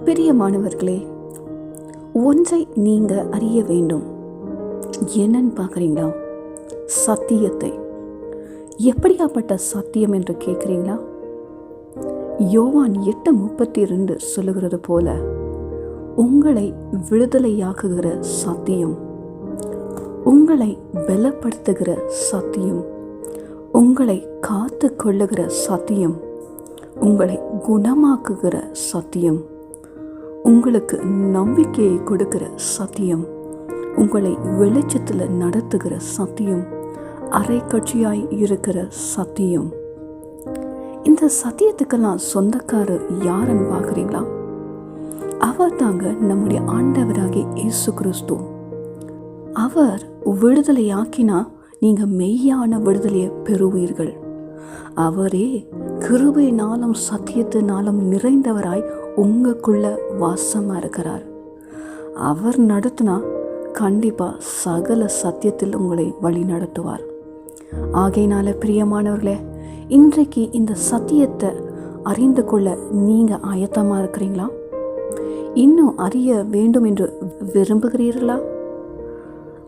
பிரியமானவர்களே, ஒன்றை நீங்க அறிய வேண்டும். என்னன்னு பார்க்குறீங்களா? சத்தியத்தை. எப்படியாப்பட்ட சத்தியம் என்று கேட்குறீங்களா? யோவான் 8:32 சொல்லுகிறது போல, உங்களை விடுதலையாக்குகிற சத்தியம், உங்களை பலப்படுத்துகிற சத்தியம், உங்களை காத்து கொள்ளுகிற சத்தியம், உங்களை குணமாக்குகிற சத்தியம், உங்களுக்கு நம்பிக்கையை கொடுக்கிற சத்தியம், உங்களை வெளிச்சத்தில் நடத்துகிற சத்தியம், அரைக்கட்சியாய் இருக்கிற சத்தியம். இந்த சத்தியத்துக்கெல்லாம் சொந்தக்காரர் யாருன்னு பார்க்குறீங்களா? அவர் தாங்க நம்முடைய ஆண்டவராகிய இயேசு கிறிஸ்து. அவர் விடுதலையாக்கினா நீங்கள் மெய்யான விடுதலையை பெறுவீர்கள். அவரே கிருபையினாலும் சத்தியத்தினாலும் நிறைந்தவராய் உங்களுக்குள்ள வாசமாக இருக்கிறார். அவர் நடத்தினா கண்டிப்பாக சகல சத்தியத்தில் உங்களை வழி நடத்துவார். ஆகையினால பிரியமானவர்களே, இன்றைக்கு இந்த சத்தியத்தை அறிந்து கொள்ள நீங்கள் ஆயத்தமாக இருக்கிறீங்களா? இன்னும் அறிய வேண்டும் என்று விரும்புகிறீர்களா?